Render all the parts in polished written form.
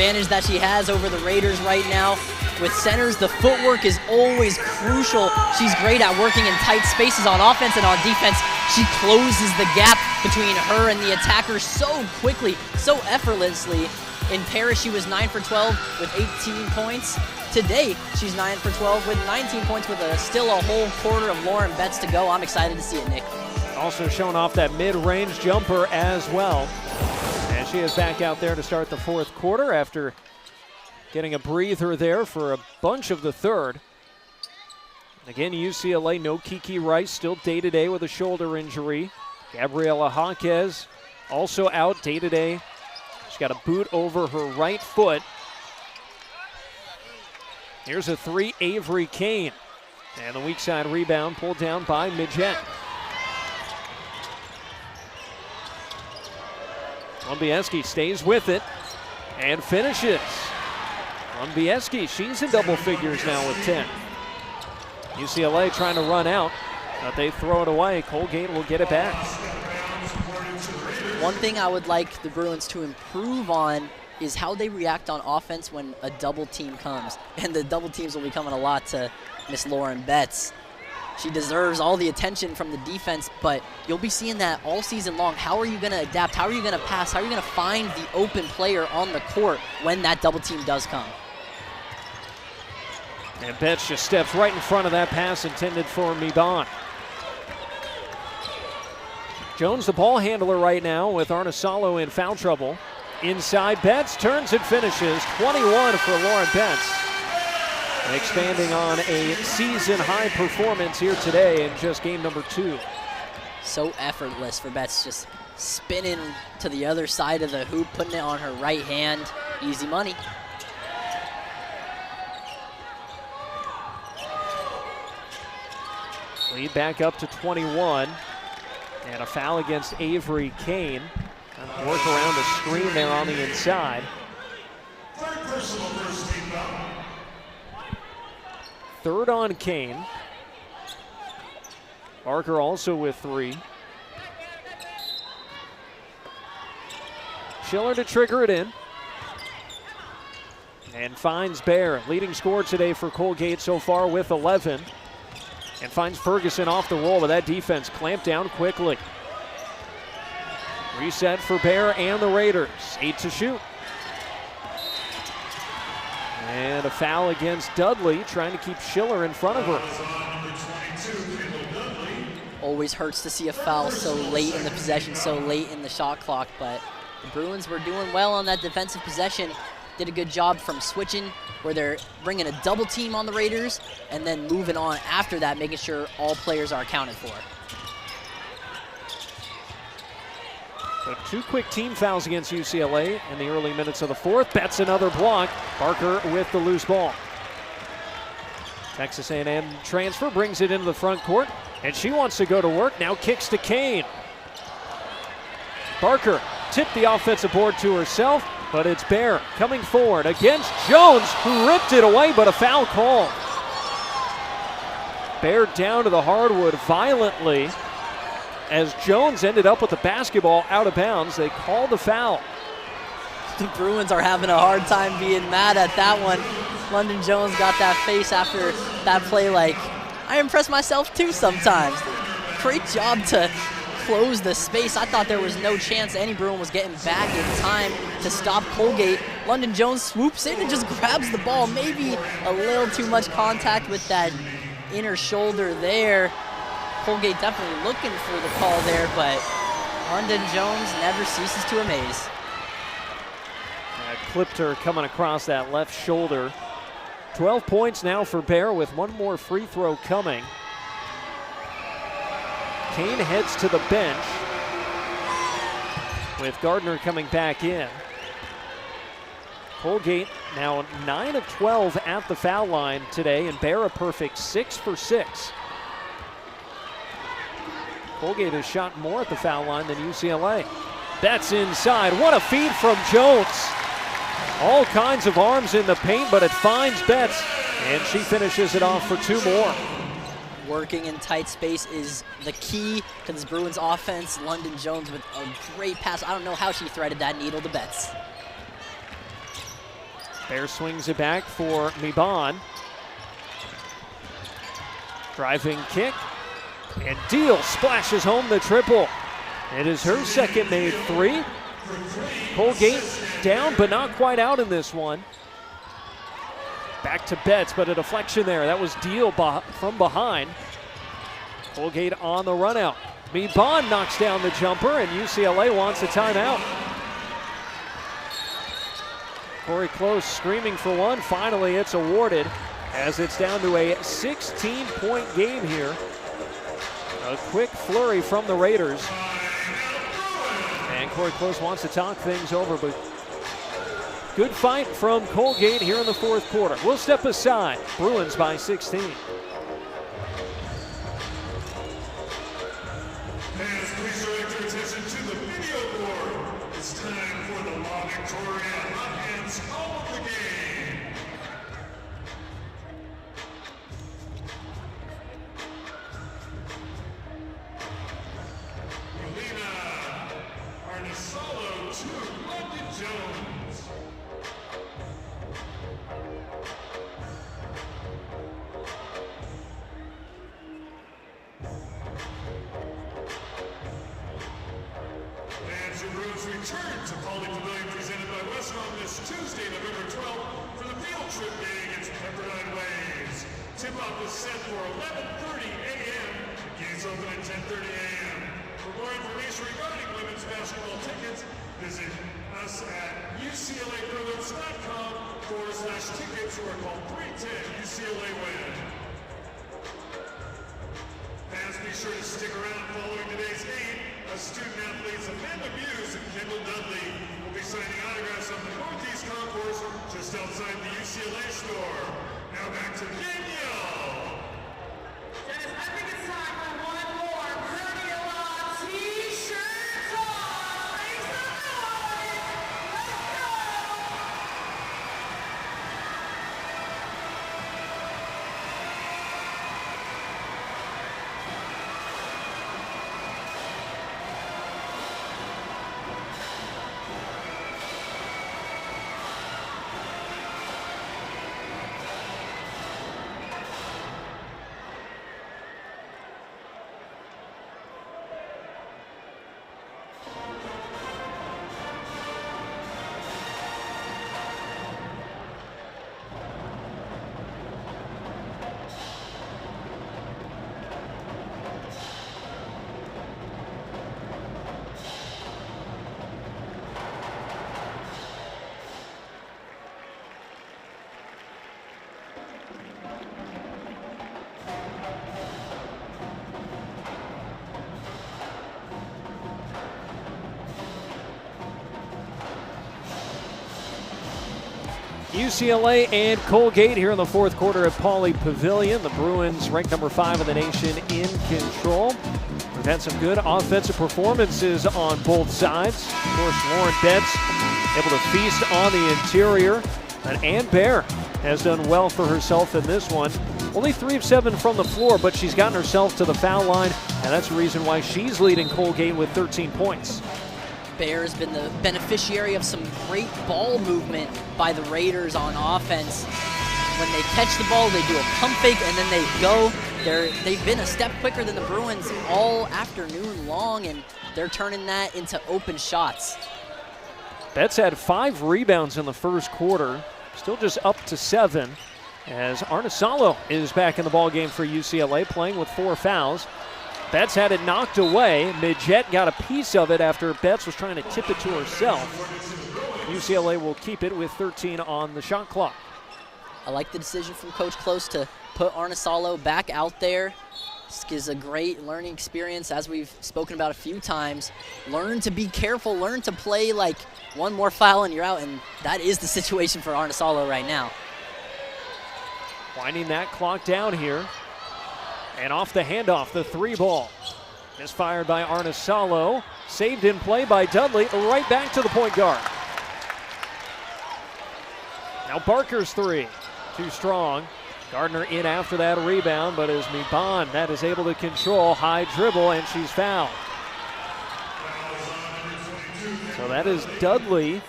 advantage that she has over the Raiders right now. With centers, the footwork is always crucial. She's great at working in tight spaces on offense and on defense. She closes the gap between her and the attacker so quickly, so effortlessly. In Paris, she was 9 for 12 with 18 points. Today, she's 9 for 12 with 19 points with still a whole quarter of Lauren Betts to go. I'm excited to see it, Nick. Also showing off that mid-range jumper as well. And she is back out there to start the fourth quarter after getting a breather there for a bunch of the third. Again, UCLA, no Kiki Rice, still day-to-day with a shoulder injury. Gabriela Jaquez also out day-to-day. She's got a boot over her right foot. Here's a three, Avery Kane. And the weak side rebound pulled down by Midget. Lumbieski stays with it and finishes. Lumbieski, she's in double figures now with 10. UCLA trying to run out, but they throw it away. Colgate will get it back. One thing I would like the Bruins to improve on is how they react on offense when a double team comes. And the double teams will be coming a lot to Miss Lauren Betts. She deserves all the attention from the defense, but you'll be seeing that all season long. How are you going to adapt? How are you going to pass? How are you going to find the open player on the court when that double team does come? And Betts just steps right in front of that pass intended for Miban. Jones, the ball handler right now with Arnisalo in foul trouble. Inside, Betts turns and finishes. 21 for Lauren Betts. Expanding on a season-high performance here today in just game number 2. So effortless for Betts, just spinning to the other side of the hoop, putting it on her right hand. Easy money. Lead back up to 21. And a foul against Avery Kane. Work around a screen there on the inside. Third on Kane. Barker also with 3. Schiller to trigger it in. And finds Bear, leading scorer today for Colgate so far with 11. And finds Ferguson off the roll, but that defense clamped down quickly. Reset for Bear and the Raiders. 8 to shoot. And a foul against Dudley, trying to keep Schiller in front of her. Always hurts to see a foul so late in the possession, so late in the shot clock, but the Bruins were doing well on that defensive possession. Did a good job from switching, where they're bringing a double team on the Raiders, and then moving on after that, making sure all players are accounted for. So 2 quick team fouls against UCLA in the early minutes of the fourth. Betts another block. Barker with the loose ball. Texas A&M transfer brings it into the front court, and she wants to go to work. Now kicks to Kane. Barker tipped the offensive board to herself, but it's Bear coming forward against Jones, who ripped it away, but a foul call. Bear down to the hardwood violently, as Jones ended up with the basketball out of bounds. They called the foul. The Bruins are having a hard time being mad at that one. London Jones got that face after that play like, I impress myself too sometimes. Great job to close the space. I thought there was no chance any Bruin was getting back in time to stop Colgate. London Jones swoops in and just grabs the ball. Maybe a little too much contact with that inner shoulder there. Colgate definitely looking for the call there, but London Jones never ceases to amaze. Clipped her coming across that left shoulder. 12 points now for Bear with one more free throw coming. Kane heads to the bench with Gardner coming back in. Colgate now 9 of 12 at the foul line today, and Bear a perfect 6 for 6. Colgate has shot more at the foul line than UCLA. That's inside. What a feed from Jones. All kinds of arms in the paint, but it finds Betts, and she finishes it off for 2 more. Working in tight space is the key to this Bruins offense. London Jones with a great pass. I don't know how she threaded that needle to Betts. Bear swings it back for Miban. Driving kick. And Deal splashes home the triple. It is her second made three. Colgate down, but not quite out in this one. Back to Betts, but a deflection there. That was Deal from behind. Colgate on the run out. Miban knocks down the jumper, and UCLA wants a timeout. Corey Close screaming for one. Finally, it's awarded as it's down to a 16-point game here. A quick flurry from the Raiders. And Corey Close wants to talk things over, but good fight from Colgate here in the fourth quarter. We'll step aside. Bruins by 16. Fans, please direct your attention to the video board. It's time for the La Victoria Hot Hands Call of the Game. Molina, Arnisalo to London Jones. Fans, your Bruins return to Pauley Pavilion presented by Westholme this Tuesday, November 12th for the field trip day against Pepperdine Waves. Tip-off is set for 11:30 a.m. Games open at 10:30 a.m. For more information regarding women's basketball tickets, visit us at uclabruins.com/tickets or call 310-UCLA-WIN. Fans, be sure to stick around following today's game. Student athletes Amanda Muse and Kendall Dudley will be signing autographs on the Northeast Concourse just outside the UCLA store. Now back to Danielle. Dennis, I think it's time for one more Perdiola t-shirt toss. Make some noise. Let's go. UCLA and Colgate here in the fourth quarter at Pauley Pavilion. The Bruins, ranked number 5 in the nation, in control. We've had some good offensive performances on both sides. Of course, Lauren Betts able to feast on the interior. And Ann Bear has done well for herself in this one. Only 3 of 7 from the floor, but she's gotten herself to the foul line, and that's the reason why she's leading Colgate with 13 points. Bear has been the beneficiary of some great ball movement by the Raiders on offense. When they catch the ball, they do a pump fake, and then they go. They've been a step quicker than the Bruins all afternoon long, and they're turning that into open shots. Betts had 5 rebounds in the first quarter, still just up to 7, as Arnisalo is back in the ballgame for UCLA, playing with 4 fouls. Betts had it knocked away. Midget got a piece of it after Betts was trying to tip it to herself. UCLA will keep it with 13 on the shot clock. I like the decision from Coach Close to put Arnisalo back out there. This is a great learning experience, as we've spoken about a few times. Learn to be careful, learn to play like one more foul and you're out, and that is the situation for Arnisalo right now. Winding that clock down here. And off the handoff, the 3 ball. Misfired by Arnisalo. Saved in play by Dudley. Right back to the point guard. Now Barker's 3. Too strong. Gardner in after that rebound, but as Miban, that is able to control. High dribble, and she's fouled. So that is Dudley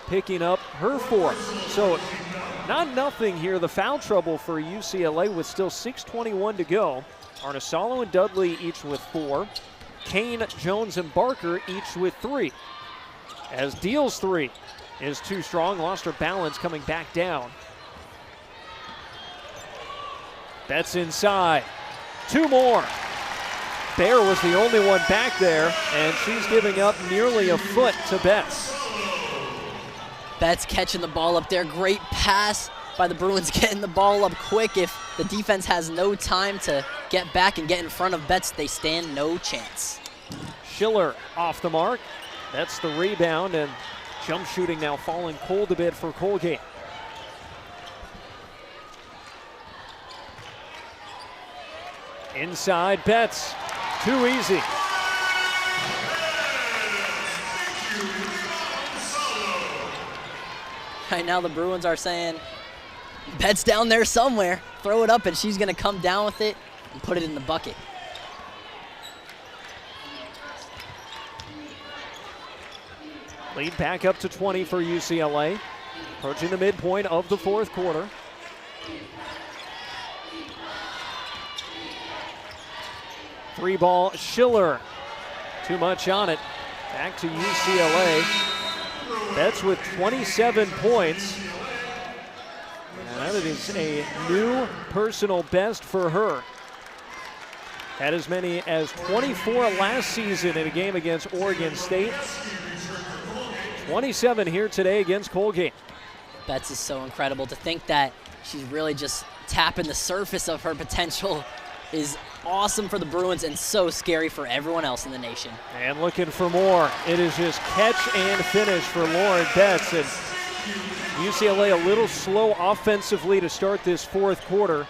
picking up her 4th. So Not nothing here. The foul trouble for UCLA with still 6:21 to go. Arnisalo and Dudley each with 4. Kane, Jones, and Barker each with 3. As Deal's 3 is too strong, lost her balance coming back down. Betts inside. 2 more. Bear was the only one back there, and she's giving up nearly a foot to Betts. Betts catching the ball up there. Great pass by the Bruins, getting the ball up quick. If the defense has no time to get back and get in front of Betts, they stand no chance. Schiller off the mark. That's the rebound, and jump shooting now falling cold a bit for Colgate. Inside Betts. Too easy. Right now the Bruins are saying, Betts down there somewhere. Throw it up, and she's going to come down with it and put it in the bucket. Lead back up to 20 for UCLA. Approaching the midpoint of the 4th quarter. Three ball, Schiller. Too much on it. Back to UCLA. Betts with 27 points. And that is a new personal best for her. Had as many as 24 last season in a game against Oregon State. 27 here today against Colgate. Betts is so incredible. To think that she's really just tapping the surface of her potential is awesome for the Bruins and so scary for everyone else in the nation. And looking for more. It is just catch and finish for Lauren Betts. And UCLA a little slow offensively to start this 4th quarter.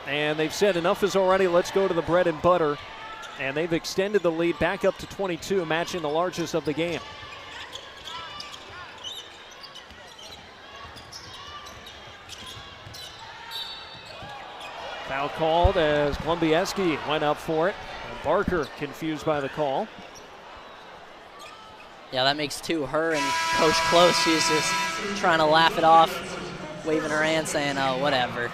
And they've said enough is already, let's go to the bread and butter. And they've extended the lead back up to 22, matching the largest of the game. Foul called as Glumbiewski went up for it. And Barker confused by the call. Yeah, that makes 2. Her and Coach Close, she's just trying to laugh it off, waving her hand saying, oh, whatever.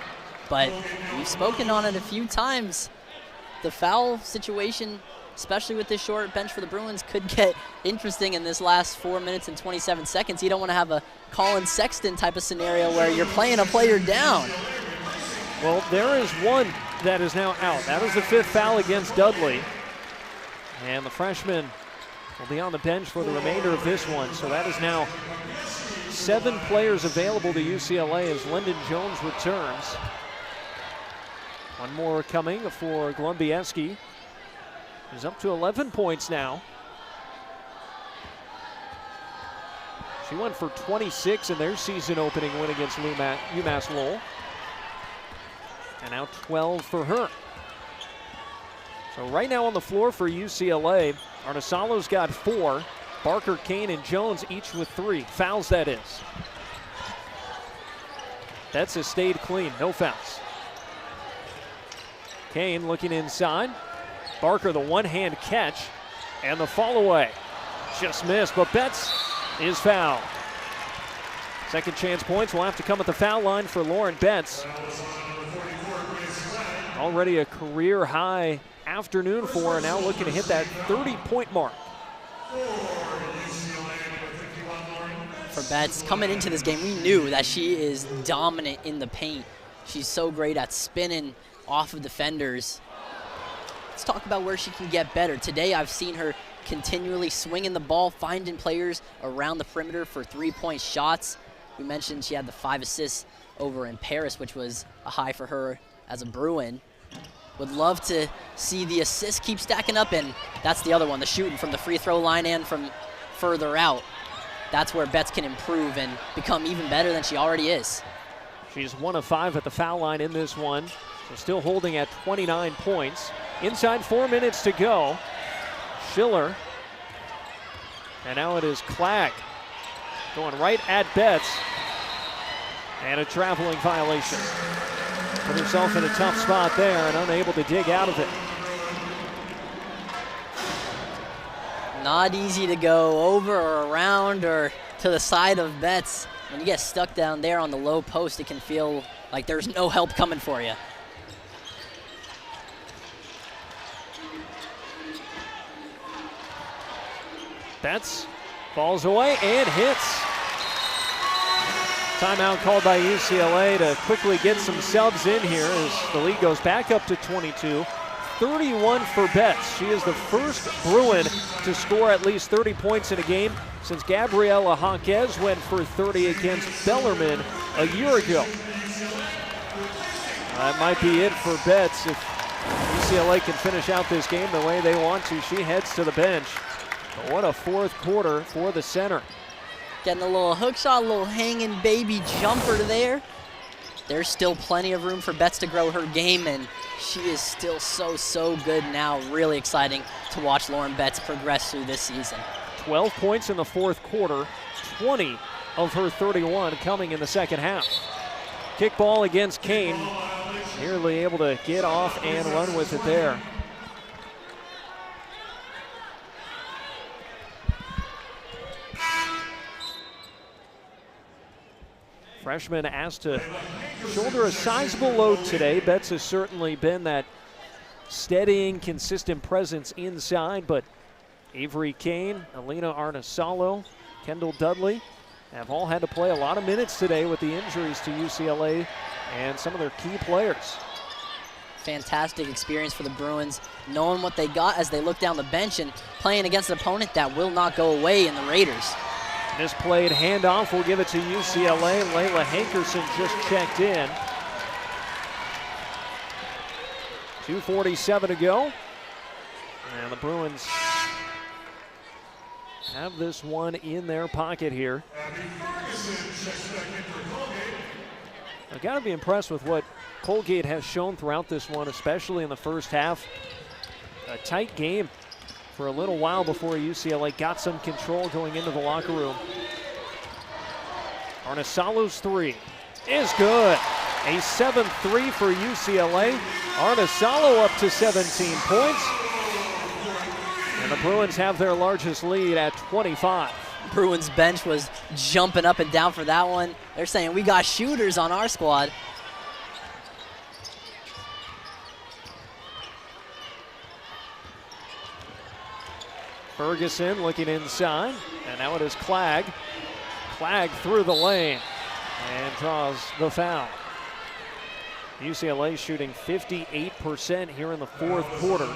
But we've spoken on it a few times. The foul situation, especially with this short bench for the Bruins, could get interesting in this last 4 minutes and 27 seconds. You don't want to have a Colin Sexton type of scenario where you're playing a player down. Well, there is one that is now out. That was the 5th foul against Dudley. And the freshman will be on the bench for the remainder of this one. So that is now 7 players available to UCLA as Lyndon Jones returns. One more coming for Glumbiewski. He's up to 11 points now. She went for 26 in their season opening win against UMass Lowell. And now 12 for her. So right now on the floor for UCLA, Arnisalo's got 4. Barker, Kane, and Jones each with 3. Fouls, that is. Betts has stayed clean, no fouls. Kane looking inside. Barker, the one-hand catch, and the fall away. Just missed, but Betts is fouled. Second chance points will have to come at the foul line for Lauren Betts. Already a career high afternoon for her, now looking to hit that 30-point mark. For Betts, coming into this game, we knew that she is dominant in the paint. She's so great at spinning off of defenders. Let's talk about where she can get better. Today, I've seen her continually swinging the ball, finding players around the perimeter for 3-point shots. We mentioned she had the 5 assists over in Paris, which was a high for her as a Bruin. Would love to see the assists keep stacking up, and that's the other one, the shooting from the free throw line and from further out. That's where Betts can improve and become even better than she already is. She's 1 of 5 at the foul line in this one, so still holding at 29 points. Inside 4 minutes to go. Schiller, and now it is Clack going right at Betts, and a traveling violation. Put herself in a tough spot there and unable to dig out of it. Not easy to go over or around or to the side of Betts when you get stuck down there on the low post, it can feel like there's no help coming for you. Betts falls away and hits. Timeout called by UCLA to quickly get some subs in here as the lead goes back up to 22. 31 for Betts. She is the first Bruin to score at least 30 points in a game since Gabriela Jaquez went for 30 against Bellarmine a year ago. That might be it for Betts. If UCLA can finish out this game the way they want to, she heads to the bench. But what a fourth quarter for the center. Getting a little hook shot, a little hanging baby jumper there. There's still plenty of room for Betts to grow her game, and she is still so good now. Really exciting to watch Lauren Betts progress through this season. 12 points in the fourth quarter, 20 of her 31 coming in the second half. Kickball against Kane, nearly able to get off and run with it there. Freshman asked to shoulder a sizable load today. Betts has certainly been that steadying, consistent presence inside, but Avery Kane, Alina Arnesalo, Kendall Dudley have all had to play a lot of minutes today with the injuries to UCLA and some of their key players. Fantastic experience for the Bruins, knowing what they got as they look down the bench and playing against an opponent that will not go away in the Raiders. Misplayed handoff, we'll give it to UCLA. Layla Hankerson just checked in. 2:47 to go. And the Bruins have this one in their pocket here. I've got to be impressed with what Colgate has shown throughout this one, especially in the first half. A tight game for a little while before UCLA got some control going into the locker room. Arnesalo's three is good. A 7-3 for UCLA. Arnesalo up to 17 points. And the Bruins have their largest lead at 25. Bruins bench was jumping up and down for that one. They're saying we got shooters on our squad. Ferguson looking inside, and now it is Clegg. Clegg through the lane and draws the foul. UCLA shooting 58% here in the fourth quarter.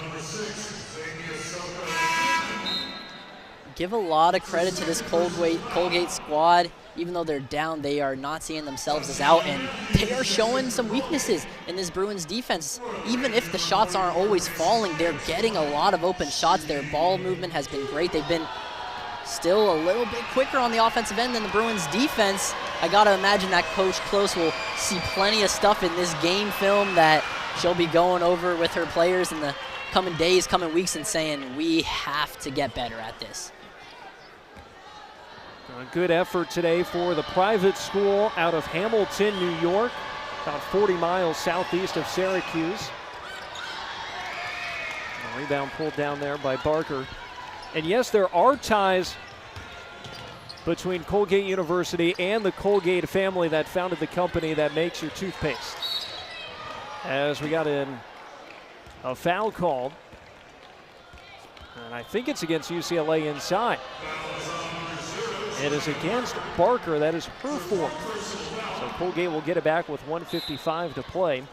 Give a lot of credit to this Colgate squad. Even though they're down, they are not seeing themselves as out, and they are showing some weaknesses in this Bruins defense. Even if the shots aren't always falling, they're getting a lot of open shots. Their ball movement has been great. They've been still a little bit quicker on the offensive end than the Bruins defense. I gotta imagine that Coach Close will see plenty of stuff in this game film that she'll be going over with her players in the coming days, coming weeks, and saying, we have to get better at this. A good effort today for the private school out of Hamilton, New York, about 40 miles southeast of Syracuse. A rebound pulled down there by Barker. And yes, there are ties between Colgate University and the Colgate family that founded the company that makes your toothpaste. As we got a foul called, and I think it's against UCLA inside. It is against Barker. That is her fourth. So Colgate will get it back with 1:55 to play.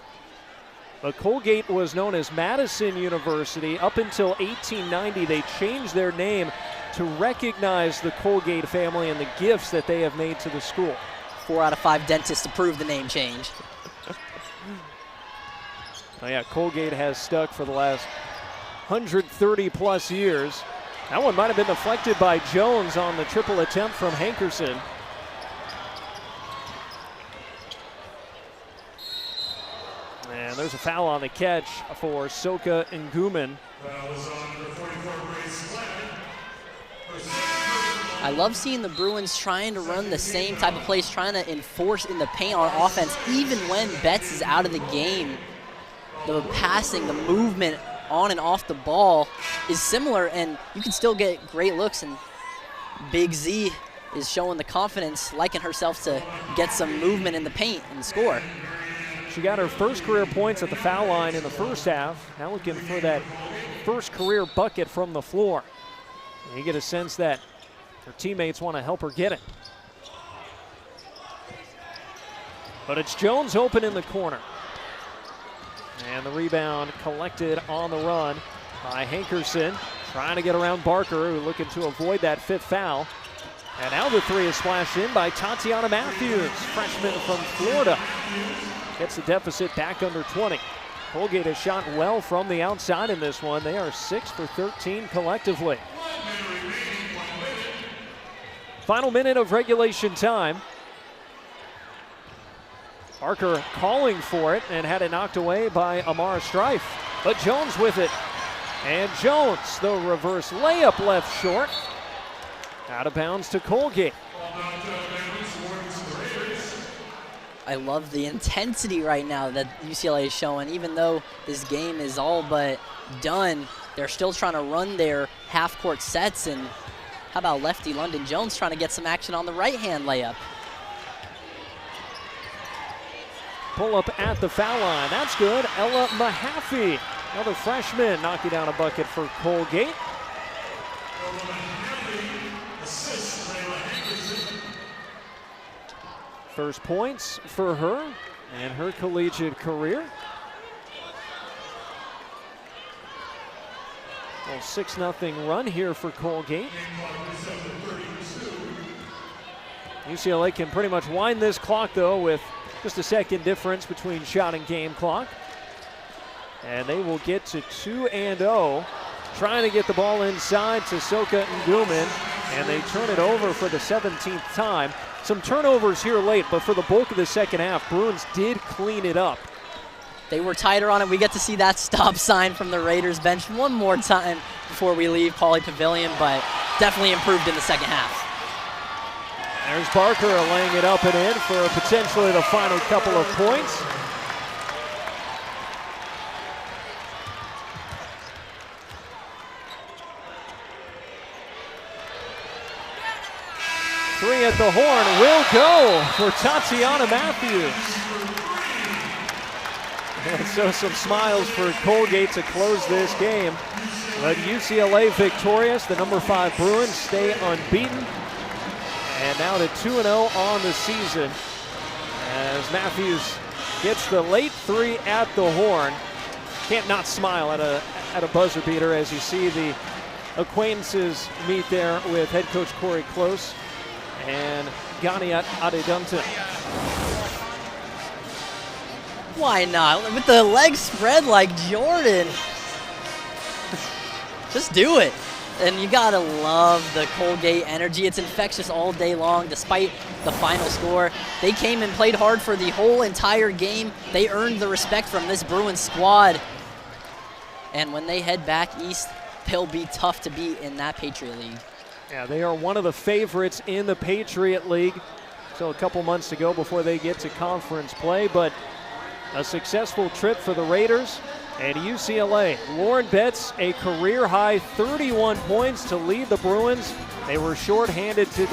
But Colgate was known as Madison University. Up until 1890, they changed their name to recognize the Colgate family and the gifts that they have made to the school. 4 out of 5 dentists approve the name change. Oh yeah, Colgate has stuck for the last 130 plus years. That one might have been deflected by Jones on the triple attempt from Hankerson. And there's a foul on the catch for Soka Nguman. I love seeing the Bruins trying to run the same type of plays, trying to enforce in the paint on offense, even when Betts is out of the game. The passing, the movement on and off the ball is similar, and you can still get great looks. And Big Z is showing the confidence, liking herself to get some movement in the paint and score. She got her first career points at the foul line in the first half. Now looking for that first career bucket from the floor. And you get a sense that her teammates want to help her get it. But it's Jones open in the corner. And the rebound collected on the run by Hankerson, trying to get around Barker, who looking to avoid that fifth foul. And now the three is splashed in by Tatiana Matthews, freshman from Florida. Gets the deficit back under 20. Colgate has shot well from the outside in this one. They are 6 for 13 collectively. Final minute of regulation time. Barker calling for it and had it knocked away by Amara Strife. But Jones with it. And Jones, the reverse layup left short. Out of bounds to Colgate. I love the intensity right now that UCLA is showing. Even though this game is all but done, they're still trying to run their half-court sets. And how about lefty London Jones trying to get some action on the right-hand layup? Pull up at the foul line. That's good. Ella Mahaffey, another freshman, knocking down a bucket for Colgate. First points for her and her collegiate career. A 6-0 run here for Colgate. UCLA can pretty much wind this clock, though, with just a second difference between shot and game clock. And they will get to 2-0, trying to get the ball inside to Soka Ngumen, and they turn it over for the 17th time. Some turnovers here late, but for the bulk of the second half, Bruins did clean it up. They were tighter on it. We get to see that stop sign from the Raiders bench one more time before we leave Pauley Pavilion, but definitely improved in the second half. There's Barker laying it up and in for potentially the final couple of points. Three at the horn will go for Tatiana Matthews. And so some smiles for Colgate to close this game. But UCLA victorious. The number 5 Bruins stay unbeaten. And now to 2-0 on the season as Matthews gets the late three at the horn. Can't not smile at a buzzer beater as you see the acquaintances meet there with head coach Corey Close and Ganiat Adedumpton. Why not? With the legs spread like Jordan. Just do it. And you gotta love the Colgate energy. It's infectious all day long, despite the final score. They came and played hard for the whole entire game. They earned the respect from this Bruins squad. And when they head back east, they'll be tough to beat in that Patriot League. Yeah, they are one of the favorites in the Patriot League. So a couple months to go before they get to conference play, but a successful trip for the Raiders. And UCLA, Lauren Betts, a career-high 31 points to lead the Bruins. They were shorthanded today.